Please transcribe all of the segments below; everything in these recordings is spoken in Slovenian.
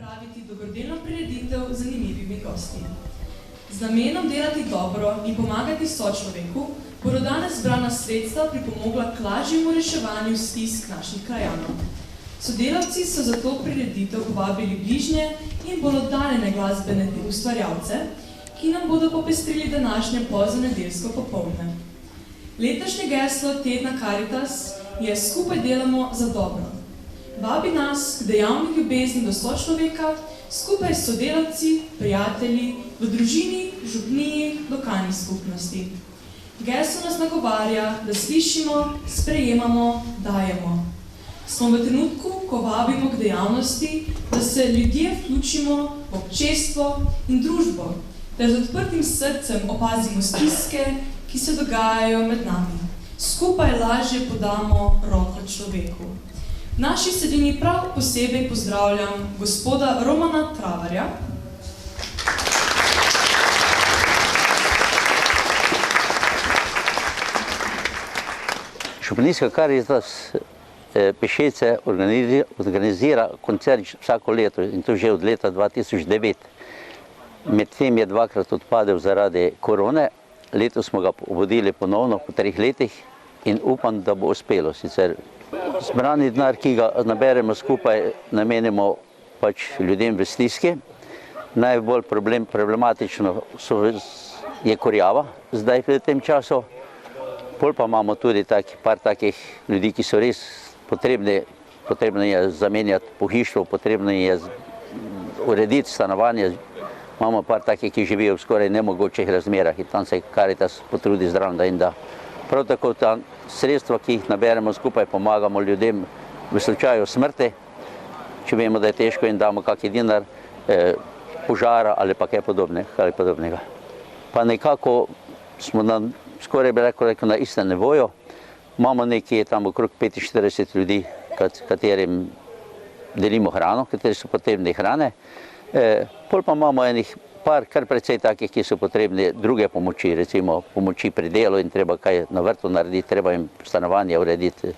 pripraviti dobrodelno prireditev z zanimivimi gosti. Z namenom delati dobro in pomagati sočloveku bodo danes zbrana sredstva pripomogla k lažjemu reševanju stisk naših krajanov. Sodelavci so zato prireditev povabili bližnje in bolj oddaljene glasbene ustvarjalce, ki nam bodo popestrili današnje poznedeljsko popoldne. Letošnje geslo tedna Karitas je Skupaj delamo za dobro. Vabi nas k dejavni ljubezni do sočloveka, skupaj s sodelavci, prijatelji, v družini, župniji, lokalni skupnosti. Geslo nas nagovarja, da slišimo, sprejemamo, dajemo. Smo v trenutku, ko vabimo k dejavnosti, da se ljudje vključimo v občestvo in družbo, ter z odprtim srcem opazimo stiske, ki se dogajajo med nami. Skupaj lažje podamo roko človeku. V naši sredini prav posebej pozdravljam gospoda Romana Travarja. Županijska Karitas Pešece organizira koncert vsako leto in to že od leta 2009. Medtem je dvakrat odpadel zaradi korone, letos smo ga obudili ponovno po 3 letih in upam, da bo uspelo. Sicer zbrani denar, ki ga naberemo skupaj, namenimo pač ljudem v stiski. Najbolj problematično je kurjava zdaj v tem času. Pol pa imamo tudi par takih ljudi, ki so res potrebno je zamenjati pohištvo, potrebno je urediti stanovanje. Imamo par takih, ki živijo v skoraj nemogočih razmerah in tam se Karitas potrudi zraven, da jim da. Prav tako ta sredstva, ki jih naberemo skupaj, pomagamo ljudem v slučaju smrti, če vemo, da je težko in damo kakšen dinar, požara ali pa kaj podobnega. Pa nekako smo skoraj bi rekel na istem nivoju. Imamo nekje tam okrog 45 ljudi, katerim delimo hrano, kateri so potrebni hrane. Pol pa imamo enih par kar precej takih, ki so potrebni druge pomoči, recimo pomoči pri delu in treba kaj na vrtu narediti, treba jim stanovanje urediti,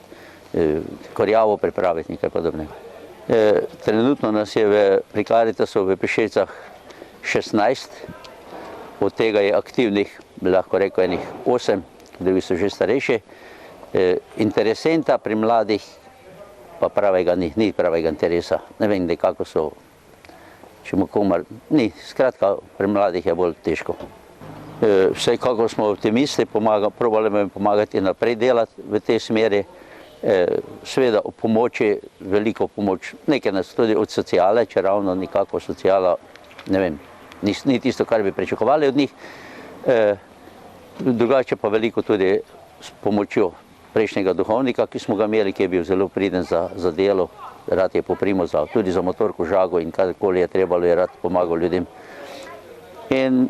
kurjavo pripraviti in kaj podobnega. Trenutno nas je pri Karitasu v Pešecah 16, od tega je aktivnih, bi lahko rekel, enih 8, drugi so že starejši. Interesenta pri mladih pa pravega ni pravega interesa. Ne vem, nekako so, če mu komar, ni, skratka, pri mladih je bolj težko. Vsekako smo optimisti, probali bomo pomagati naprej delati v tej smeri. Seveda o pomoči, veliko pomoč, nekaj nas tudi od sociale, če ravno nekako sociala, ne vem, ni tisto, kar bi pričakovali od njih. Drugače pa veliko tudi s pomočjo prejšnjega duhovnika, ki smo ga imeli, ki je bil zelo priden za delo, rad je poprimo tudi za motorko žago in karkoli je trebalo, je rad pomagal ljudem. In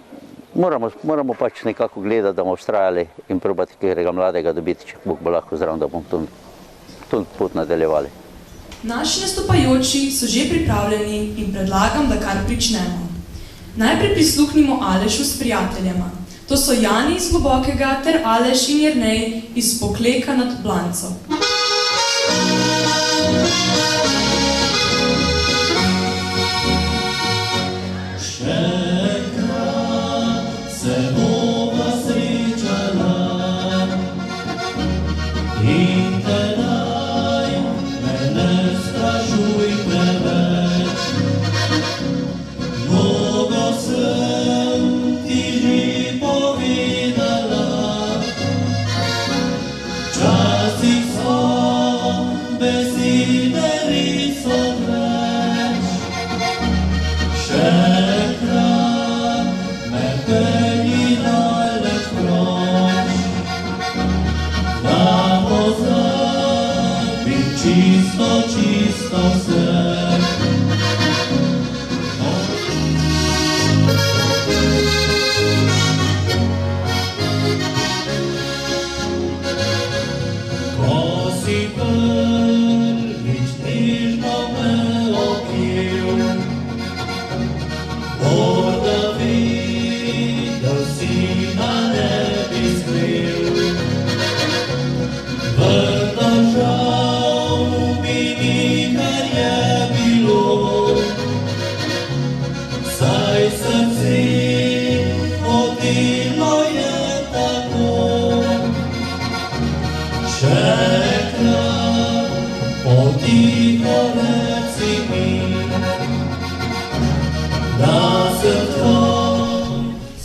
moramo pač nekako gledati, da bomo vztrajali in probati katerega mladega dobiti, če Bog bo lahko zraven, da bomo to pot nadaljevali. Naši nastopajoči so že pripravljeni in predlagam, da kar pričnemo. Najprej prisluhnimo Alešu s prijateljema. To so Jani iz Globokega ter Aleš in Jernej iz Pokleka nad Blanco. Časih so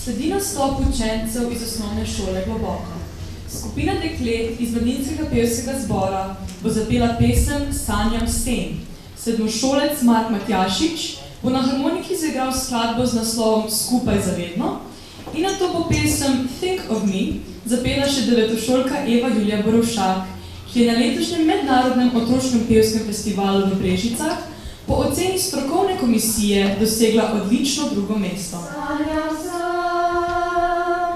Sledi nastop učencev iz osnovne šole Globoko. Skupina deklet iz mladinskega pevskega zbora bo zapela pesem Sanjam sen. Sedmošolec Mark Matjašič bo na harmoniki zaigral skladbo z naslovom Skupaj zavedno in nato bo pesem Think of Me zapela še devetošolka Eva Julija Borovšak, ki je na letošnjem mednarodnem otroškem pevskem festivalu v Brežicah po oceni strokovne komisije dosegla odlično drugo mesto. Sanjam sen,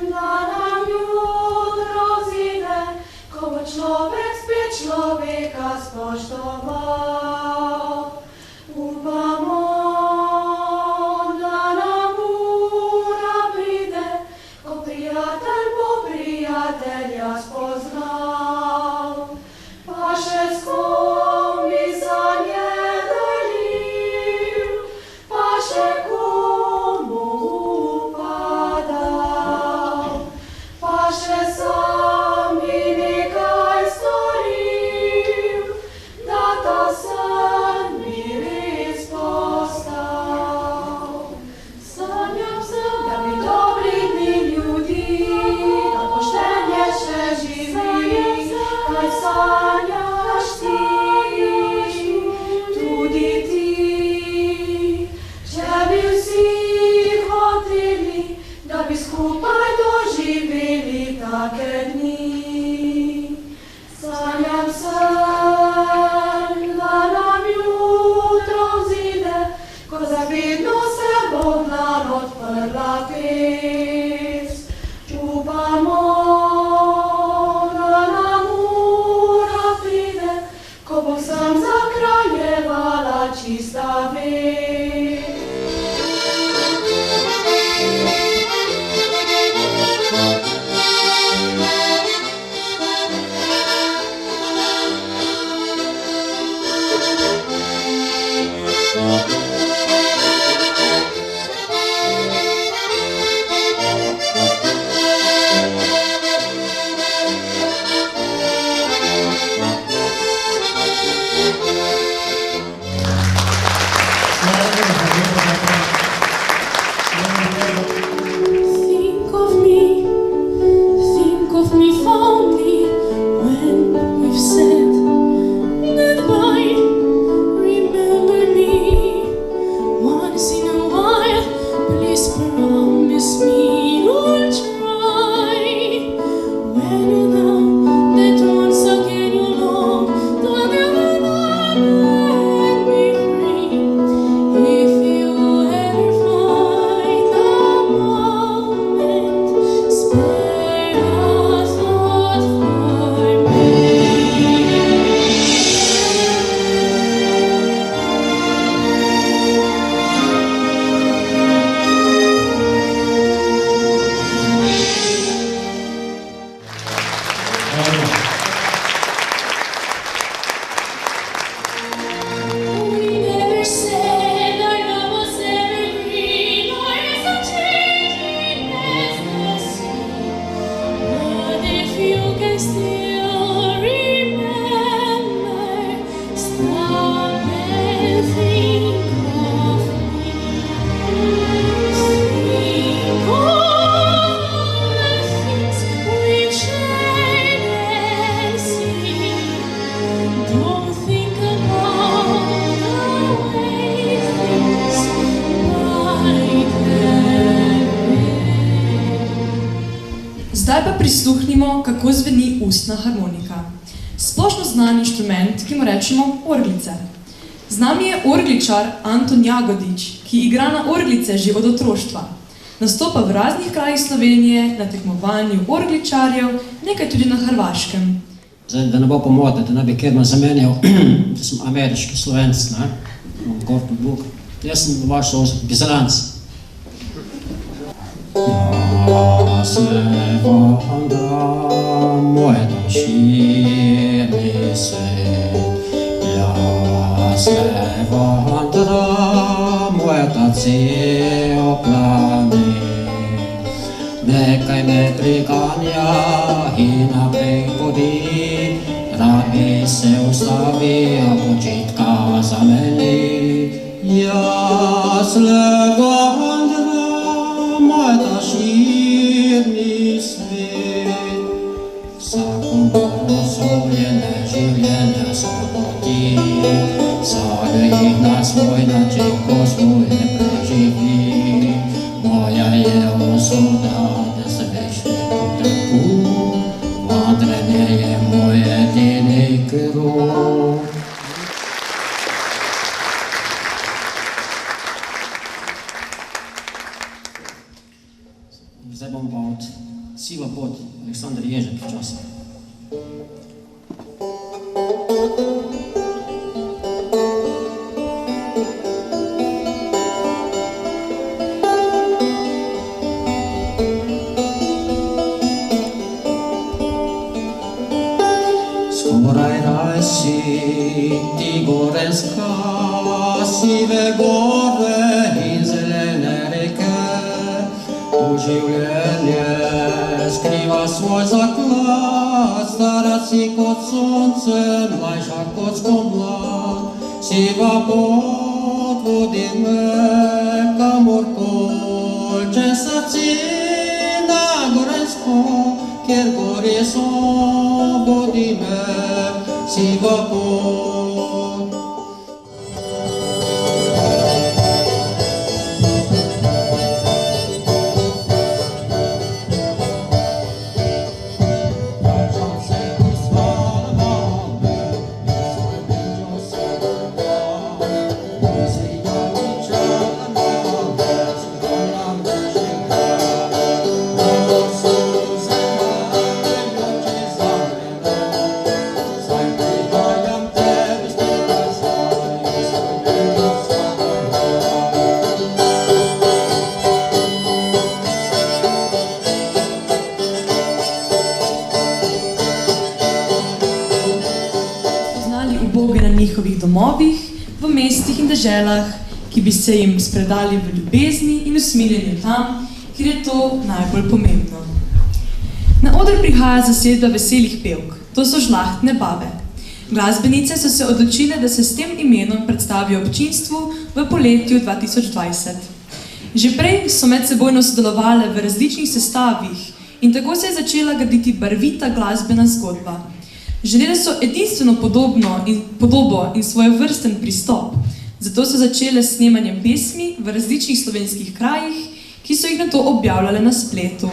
da nam jutro zide, ko bo človek spet človeka spoštoval. Upamo, da nam ura pride, ko prijatelj bo prijatelja spoznal. Pa še s kom bi sanje delil, pa še komu upadal, pa še sam bi nekaj storil, da ta san bi res postal. Sanjam se, da bi dobri dni ljudi, da poštenje še živi, kaj sanjaš ti, tudi ti. Če bi vsi hoteli, da bi skupaj doživeli take dni. Sanjam sen, da nam jutro vzide, ko zavedno se bo dlan odprla pes. Upamo, da nam ura pride, ko bo vsem zakraljevala čista vest. Think of me fondly when we've said goodbye. Remember me once in a while. Please promise me you'll try. When you know that once again you long to again let me free. If you ever find a moment, spare a thought for me. We never said our love was evergreen or as a changing ecstasy. But if you can still remember, stop and think of me. Think of all the things we've shared and seen. Don't think about the way things might have been. Zdaj pa prisluhnimo, kako zveni ustna harmonika. Splošno znan inštrument, ki mu rečemo orglice. Z nami je orgličar Anton Jagodič, ki igra na orglice že od otroštva. Nastopa v raznih krajih Slovenije, na tekmovanju orgličarjev, nekaj tudi na Hrvaškem. Zdaj, da ne bo pomote, da ne bi kjer me zamenjal, da sem ameriški Slovenc, ne? Gordon Book. Jaz sem vaš Bizelanc. Ja se vandram, moj dom širni svet. Ja se vandram, moj ta cel planet. Nekaj me priganja in naprej vodi, rad bi se ustavil, počitka zameni. Jaz le vandram, Zdaj bom pa od Siva pot, Aleksandar Ježek včasih. Skoraj raj si ti gorenska, sive gore in zelene reke, tu življenje skriva svoj zaklad, stara si kot sonce, mlajša kot spomlad, siva pot vodi me kamorkoli, če srce na gorensko, kjer gori so, vodi me siva pot. njihovih domovih, v mestih in deželah, ki bi se jim spredali v ljubezni in usmiljenju tam, kjer je to najbolj pomembno. Na oder prihaja zasedba veselih pevk, to so žlahtne babe. Glasbenice so se odločile, da se s tem imenom predstavijo občinstvu v poletju 2020. Že prej so medsebojno sodelovale v različnih sestavih in tako se je začela graditi barvita glasbena zgodba. Želele so edinstveno podobo in svojevrsten pristop, zato so začele s snemanjem pesmi v različnih slovenskih krajih, ki so jih nato objavljale na spletu.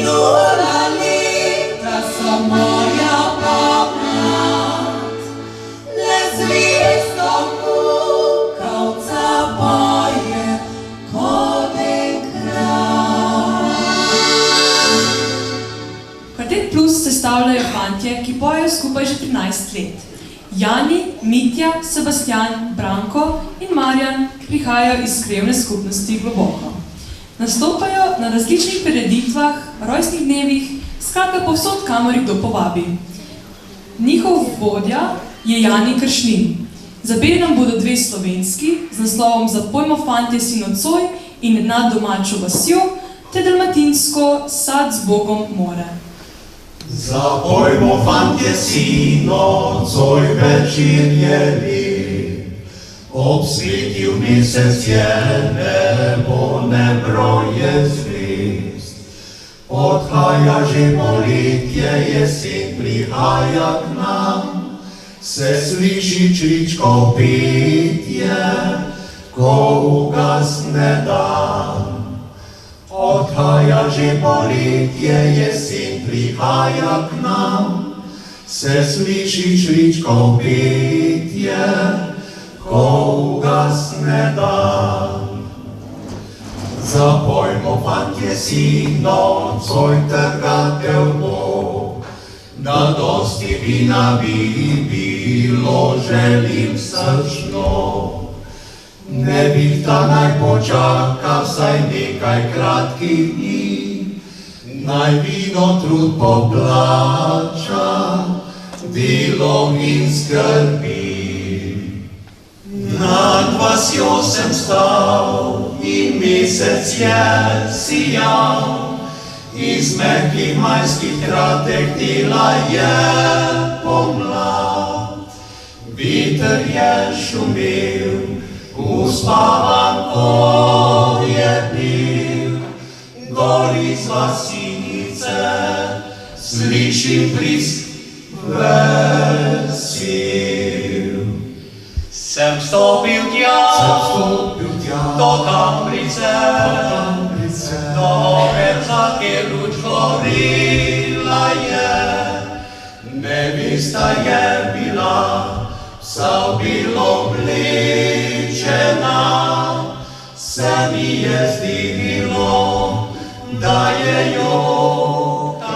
minula leta so moja pomlad, le zvezdo kukavca poje kot enkrat. Kvartet Plus sestavljajo fantje, ki pojejo skupaj že 13 let. Jani, Mitja, Sebastian, Branko in Marjan prihajajo iz krevne skupnosti Globoko. Nastopajo na različnih prireditvah, rojstnih dnevih, skratka povsod, kamor jih kdo povabi. Njihov vodja je Jani Kršlin. Zapeli nam bodo dve slovenski, z naslovom Zapojmo fantje si nocoj in Nad domačo vasjo, te dalmatinsko Sad z Bogom more. Zapojmo fantje si nocoj večer je lep, obsvetil mesec je nebo nebroje zvezd. Odhaja že poletje, jesen prihaja k nam, se sliši čričkov petje, ko ugasne dan. Odhaja že poletje, jesen prihaja k nam, se sliši čričkov petje, ko ugasne dan. Zapojmo fantje si nocoj trgatev bo, da dosti vina bi bilo, želim srčno. Ne bih ta naj počaka vsaj nekaj kratkih dni, naj vino trud poplača, delo in skrbi. Nad vasjo sem stal in mesec je sijal, iz mehkih majskih kratek dela je pomlad. Veter je šumel, uspavanko je bil, gori z vasinice, slišim brisk vesil. Sem stopil tja, do kambrice, do verza, kjer luč gorila je. Nevesta je bila, vsa bilo oblečena, se mi je zdivilo, da je jokala.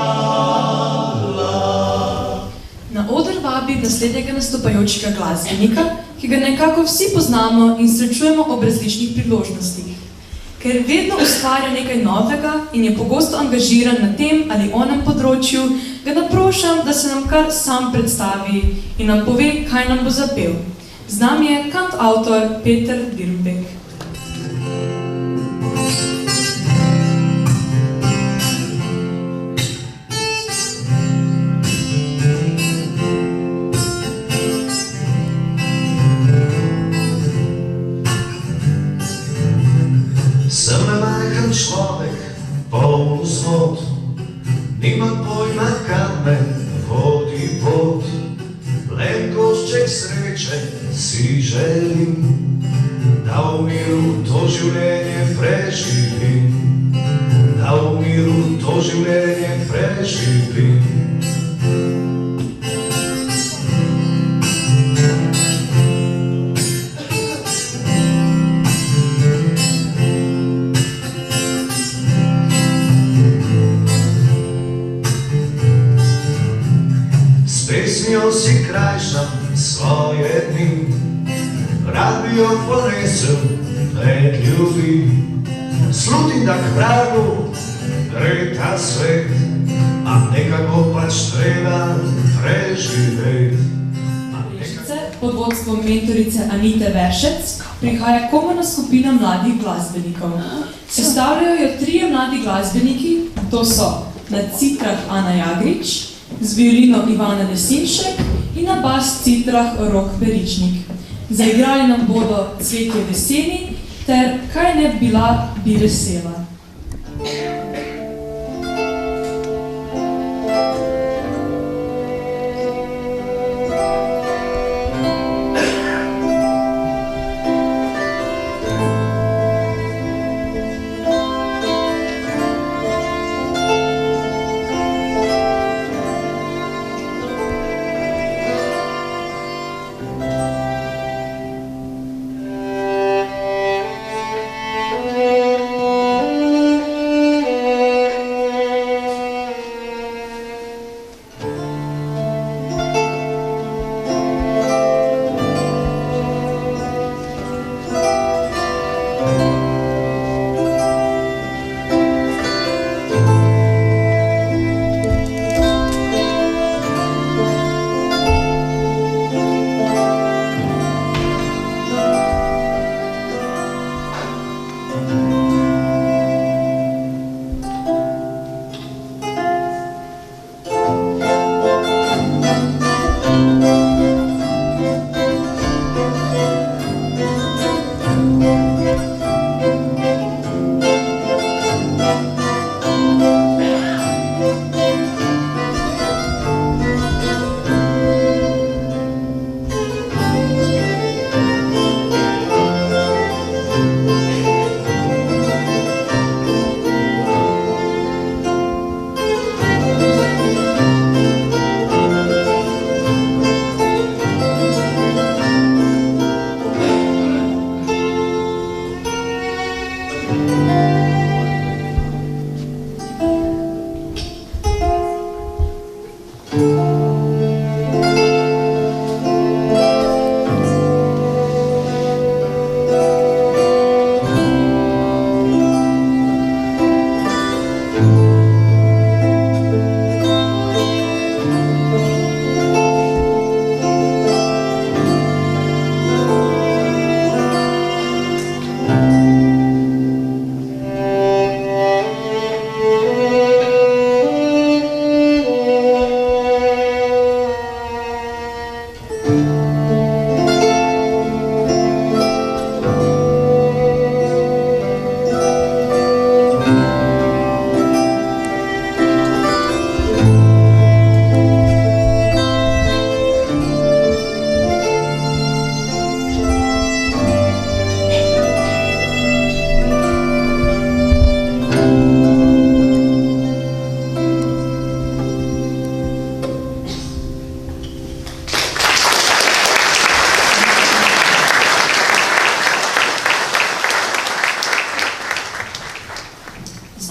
Na oder vabi naslednjega nastopajočega glasbenika, ki ga nekako vsi poznamo in srečujemo ob različnih priložnostih. Ker vedno ustvarja nekaj novega in je pogosto angažiran na tem ali onem področju, ga naprošam, da se nam kar sam predstavi in nam pove, kaj nam bo zapel. Z nami je kantavtor Peter Dirnbeck. Sem majhen človek, poln vzhod, nimam pojma, kam me vodi pot. Le košček sreče si želim, da v miru to življenje preživim, da v miru to življenje preživim. Pesmijo si krajšam svoje dni, rad bi jo ponesel pred ljudi. Slutim, da k vragu gre ta svet, a nekako pač treba preživeti. Pod vodstvom mentorice Anite Veršec prihaja komorna skupina mladih glasbenikov. Sestavljajo jo trije mladi glasbeniki, to so na citrah Ana Jagrič, z violino Ivana Lesinšek in na bas citrah Rok Peričnik. Zaigrali nam bodo Cvetje v jeseni ter Kaj ne bila, bi vesela.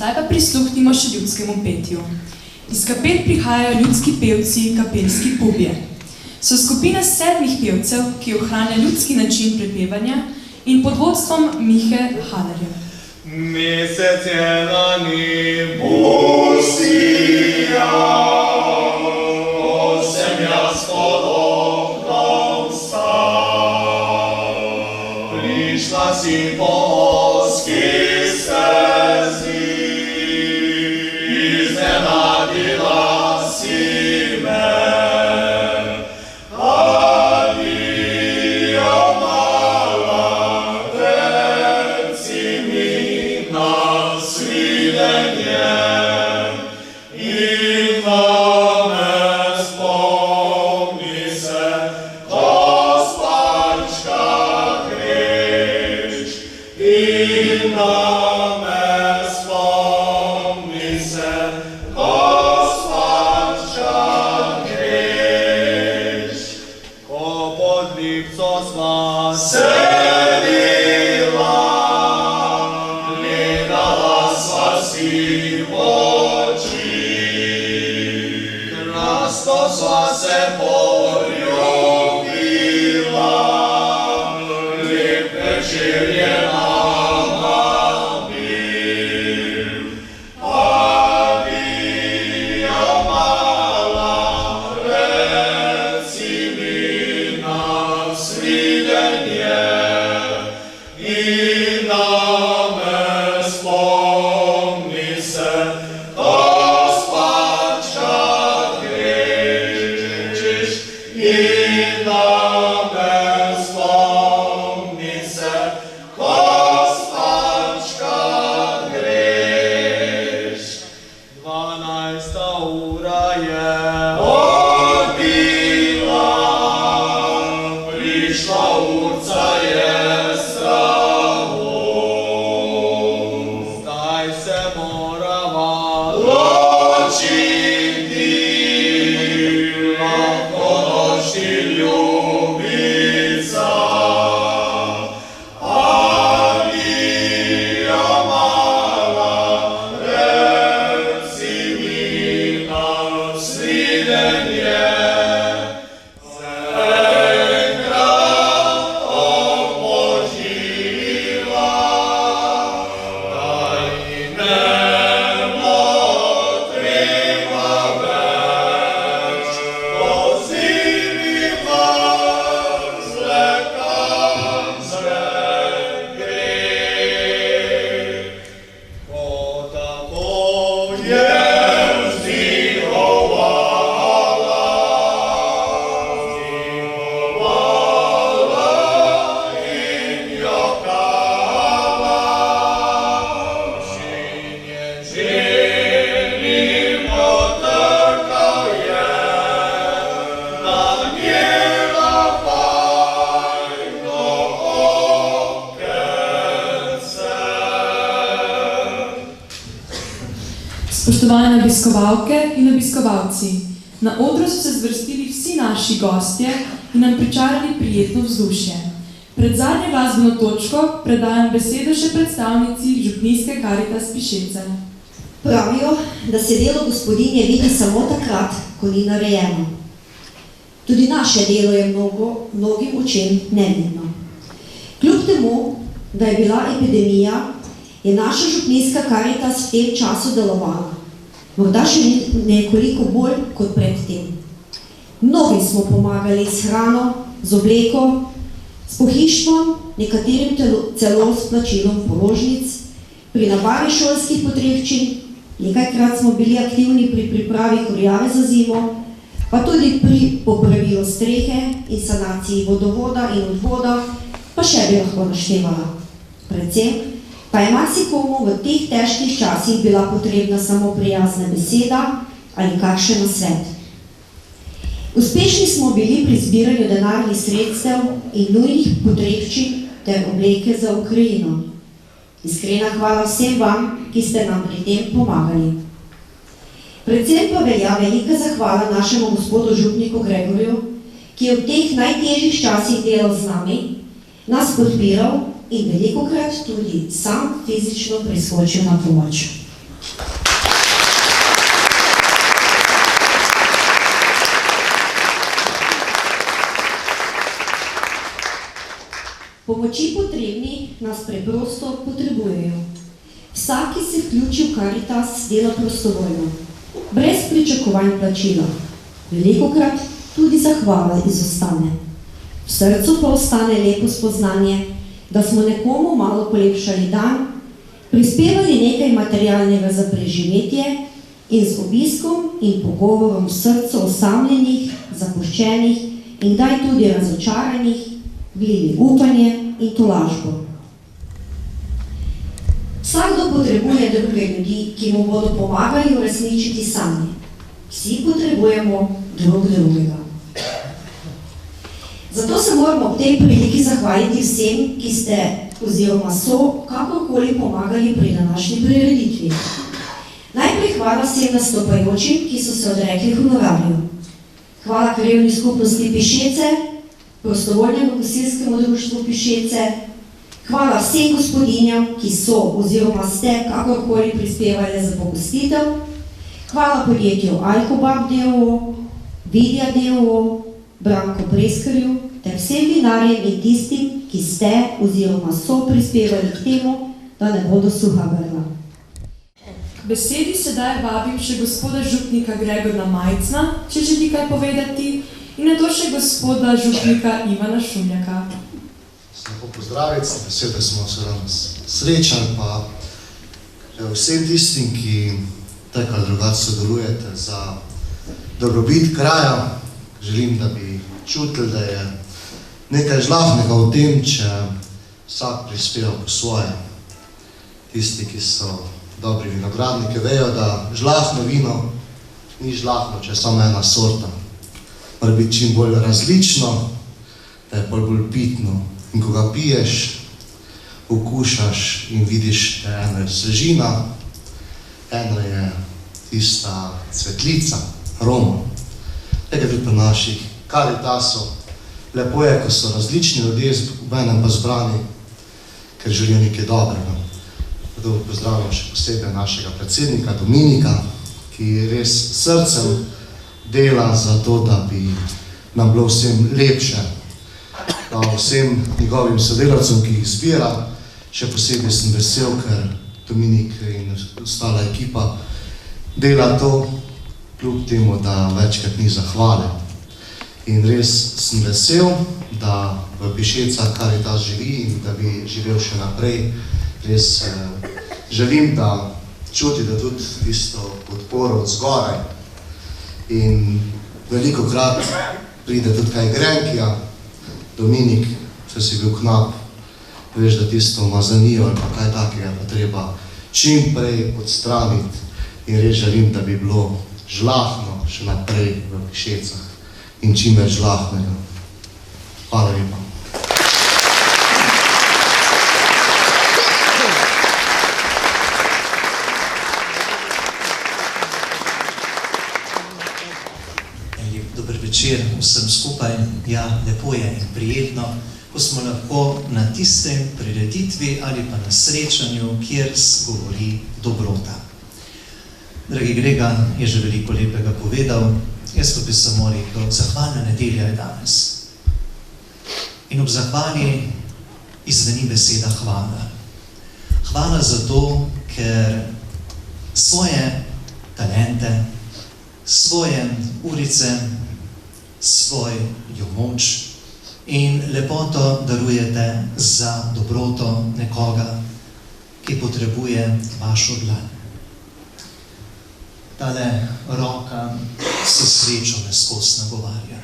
Zdaj pa prisluhnimo še ljudskemu petju. Iz kapel prihajajo ljudski pevci, kapelski pubje. So skupina 7 pevcev, ki ohranja ljudski način prepevanja in pod vodstvom Mihe Halerja. Mesec je na nebu sijal, sem jaz pod oknom stal. Prišla si po ozki stezi, iznenadila si me. Spoštovane obiskovalke in obiskovalci, na odru so se zvrstili vsi naši gostje in nam pričarali prijetno vzdušje. Pred zadnjo glasbeno točko predajam besedo še predstavnici Župnijske Karitas Pišece. Pravijo, da se delo gospodinje vidi samo takrat, ko ni narejeno. Tudi naše delo je mnogim očem nevidno. Kljub temu, da je bila epidemija, je naša Župnijska Karitas v tem času delovala. Morda še nekoliko bolj kot predtem. Mnogi smo pomagali s hrano, z obleko, s pohištvom, nekaterim celo s plačilom položnic, pri nabavi šolskih potrebščin, nekajkrat smo bili aktivni pri pripravi kurjave za zimo, pa tudi pri popravilu strehe in sanaciji vodovoda in odvoda, pa še bi lahko naštevala. Predvsem pa je marsikomu v teh težkih časih bila potrebna samo prijazna beseda ali kakšen nasvet. Uspešni smo bili pri zbiranju denarnih sredstev in nujnih potrebščin ter obleke za Ukrajino. Iskrena hvala vsem vam, ki ste nam pri tem pomagali. Predvsem pa velja velika zahvala našemu gospodu župniku Gregorju, ki je v teh najtežjih časih delal z nami, nas podpiral in velikokrat tudi sam fizično priskočil na pomoč. Pomoči potrebni nas preprosto potrebujejo. Vsak, ki se vključi v Karitas, dela prostovoljno, brez pričakovanj plačila. Velikokrat tudi zahvala izostane. V srcu pa ostane lepo spoznanje, da smo nekomu malo polepšali dan, prispevali nekaj materialnega za preživetje in z obiskom in pogovorom v srcu osamljenih, zapuščenih in kdaj tudi razočaranih vlili upanje in tolažbo. Vsakdo potrebuje druge ljudi, ki mu bodo pomagali uresničiti sanje. Vsi potrebujemo drug drugega. Zato se moramo ob tej priliki zahvaliti vsem, ki ste oziroma so kakorkoli pomagali pri današnji prireditvi. Najprej hvala vsem nastopajočim, ki so se odrekli honorarju. Hvala Krajevni skupnosti Pišece, prostovoljnemu gasilskemu društvu Pišece, hvala vsem gospodinjam, ki so oziroma ste kakorkoli prispevali za pogostitev, hvala podjetju Alkobab d.o.o., Vidja d.o.o., Branko Preskarju ter vsem vinarjem in tistim, ki ste oziroma so prispevali k temu, da ne bodo suha grla. K besedi sedaj vabim še gospoda župnika Gregorja Majcna, če želi kaj povedati, in nato še gospoda župnika Ivana Šumljaka. Lepo pozdraviti, vesel, da smo se danes srečali, pa vsem tistim, ki tako ali drugače sodelujete za dobrobit kraja. Želim, da bi čutili, da je nekaj žlahtnega v tem, če vsak prispeva po svoje. Tisti, ki so dobri vinogradniki, vejo, da žlahtno vino ni žlahtno, če je samo ena sorta. Mora biti čim bolj različno, da je bolj pitno. In ko ga piješ, okušaš in vidiš, da eno je svežina, eno je tista cvetlica, aroma. Tega tudi pri naših Karitasov. Lepo je, ko so različni ljudje v enem pa zbrani, ker želijo nekaj dobrega. Zato pozdravljam še posebej našega predsednika Dominika, ki res srcem dela za to, da bi nam bilo vsem lepše. Da vsem njegovim sodelavcem, ki jih zbira, še posebej sem vesel, ker Dominik in ostala ekipa dela to, kljub temu, da večkrat ni zahvale. In res sem vesel, da v Pišecah Karitas živi in da bi živel še naprej. Res želim, da čutite tudi tisto podporo od zgoraj. In velikokrat pride tudi kaj grenkija. Dominik, če si bil knap, veš, da tisto umazanijo ali pa kaj takega pa treba čim prej odstraniti. In res želim, da bi bilo žlahtno še naprej v Pišecah in čim več žlahtnega. Hvala lepa. Dober večer vsem skupaj. Ja, lepo je in prijetno, ko smo lahko na tistem prireditvi ali pa na srečanju, kjer govori dobrota. Dragi Grega je že veliko lepega povedal, jaz pa bi samo rekel, zahvalna nedelja je danes. In ob zahvali izzveni beseda hvala. Hvala zato, ker svoje talente, svoje urice, svojo moč in lepoto darujete za dobroto nekoga, ki potrebuje vašo dlan. Tale roka se srečo me skozi nagovarja.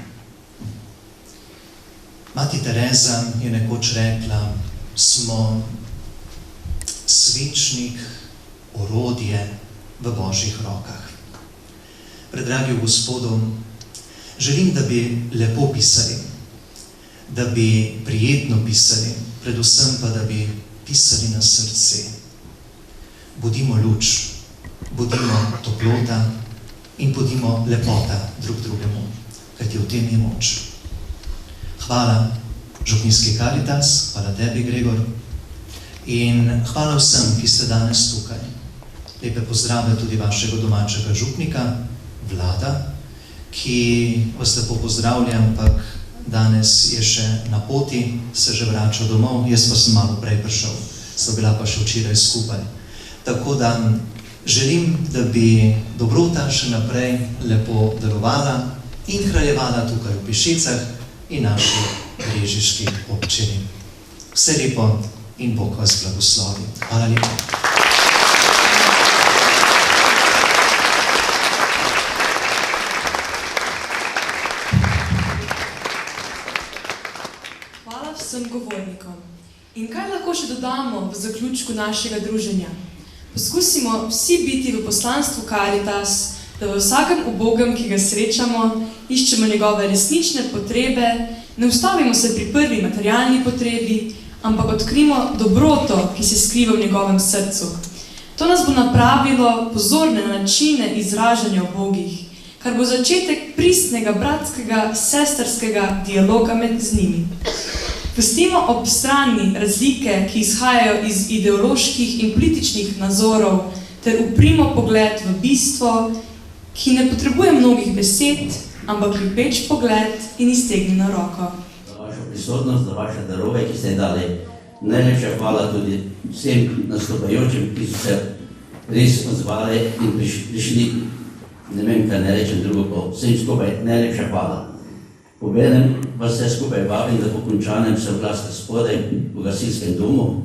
Mati Tereza je nekoč rekla, smo svečnik, orodje v Božjih rokah. Predragi Gospodu, želim, da bi lepo pisali, da bi prijetno pisali, predvsem pa, da bi pisali na srce. Bodimo luč, bodimo toplota in bodimo lepota drug drugemu, kajti v tem je moč. Hvala župnijski Karitas, hvala tebi, Gregor, in hvala vsem, ki ste danes tukaj. Lepe pozdrave tudi vašega domačega župnika, Vlada, ki vas lepo pozdravlja, ampak danes je še na poti, se že vrača domov, jaz pa sem malo prej prišel, sva bila pa še včeraj skupaj. Tako da želim, da bi dobrota še naprej lepo delovala in kraljevala tukaj v Pišicah in naši brežiški občini. Vse lepo in Bog vas blagoslovi. Hvala lepa. Hvala vsem govornikom. In kaj lahko še dodamo v zaključku našega druženja? Poskusimo vsi biti v poslanstvu Caritas, da v vsakem ubogem, ki ga srečamo, iščemo njegove resnične potrebe, ne ustavimo se pri prvi materialni potrebi, ampak odkrimo dobroto, ki se skriva v njegovem srcu. To nas bo napravilo pozorne načine izražanja o Bogih, kar bo začetek pristnega, bratskega, sestrskega dialoga med z njimi. Pustimo ob strani razlike, ki izhajajo iz ideoloških in političnih nazorov, ter uprimo pogled v bistvo, ki ne potrebuje mnogih besed, ampak ljubeč pogled in iztegnjeno roko. Za vašo prisotnost, za vaše darove, ki ste dali. Najlepša hvala tudi vsem nastopajočim, ki so se res odzvali in prišli, ne vem, kaj ne rečem drugo, po vsem skupaj najlepša hvala. Obenem vas vse skupaj vabim, da po končanem se oglasite spodaj v gasilskem domu,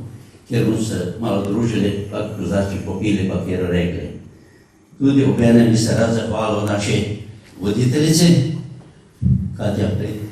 kjer bomo se malo družili, kako kozarček popili, pa kjer rekli. Tudi obenem bi se rad zahvalil naši voditeljici, Katja, prid.